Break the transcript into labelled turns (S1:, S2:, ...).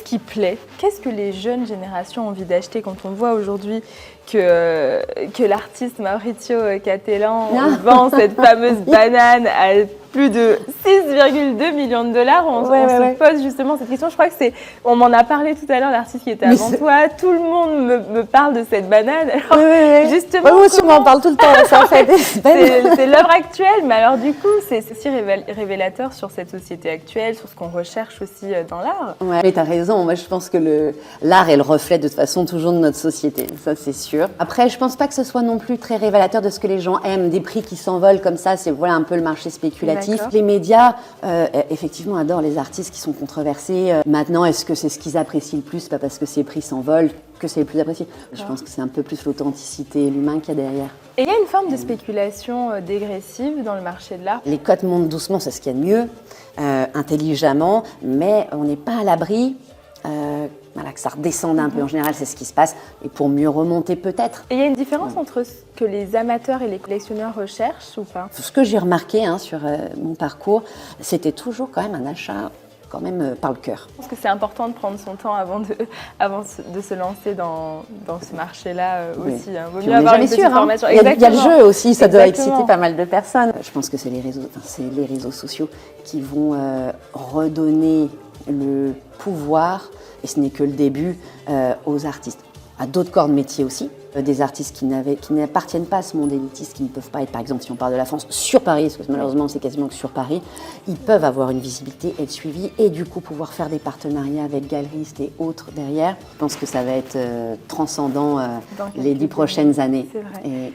S1: qui plaît? Qu'est-ce que les jeunes générations ont envie d'acheter quand on voit aujourd'hui que l'artiste Maurizio Cattelan vend cette fameuse banane à plus de 6,2 millions de dollars. On se pose justement cette question. Je crois que on m'en a parlé tout à l'heure, l'artiste qui était avant toi. Tout le monde me parle de cette banane. Alors, justement,
S2: moi aussi, on m'en parle tout le temps. Ça fait des semaines.
S1: C'est l'œuvre actuelle, mais alors du coup, c'est aussi révélateur sur cette société actuelle, sur ce qu'on recherche aussi dans l'art.
S2: Ouais, tu as raison. Moi, je pense que l'art est le reflet de toute façon toujours de notre société. Ça, c'est sûr. Après, je pense pas que ce soit non plus très révélateur de ce que les gens aiment, des prix qui s'envolent comme ça. C'est voilà un peu le marché spéculatif. Les médias, effectivement, adorent les artistes qui sont controversés. Maintenant, est-ce que c'est ce qu'ils apprécient le plus? Pas parce que ces prix s'envolent que c'est le plus apprécié. Je pense que c'est un peu plus l'authenticité, l'humain qu'il y a derrière.
S1: Et il y a une forme de spéculation dégressive dans le marché de l'art.
S2: Les cotes montent doucement, c'est ce qu'il y a de mieux, intelligemment, mais on n'est pas à l'abri. Voilà, que ça redescende un peu, en général c'est ce qui se passe, et pour mieux remonter peut-être.
S1: Et il y a une différence entre ce que les amateurs et les collectionneurs recherchent ou pas?
S2: Ce que j'ai remarqué sur mon parcours, c'était toujours quand même un achat quand même par le cœur.
S1: Je pense que c'est important de prendre son temps avant de se lancer dans ce marché-là aussi. Hein. Vaut mieux avoir une petite formation.
S2: Il y a le jeu aussi, ça doit exciter pas mal de personnes. Je pense que c'est les réseaux sociaux qui vont redonner le pouvoir, et ce n'est que le début, aux artistes. À d'autres corps de métier aussi, des artistes qui n'appartiennent pas à ce monde élitiste, qui ne peuvent pas être, par exemple, si on parle de la France, sur Paris, parce que malheureusement c'est quasiment que sur Paris, ils peuvent avoir une visibilité, être suivis et du coup pouvoir faire des partenariats avec galeristes et autres derrière. Je pense que ça va être transcendant les 10 prochaines années.
S1: C'est vrai.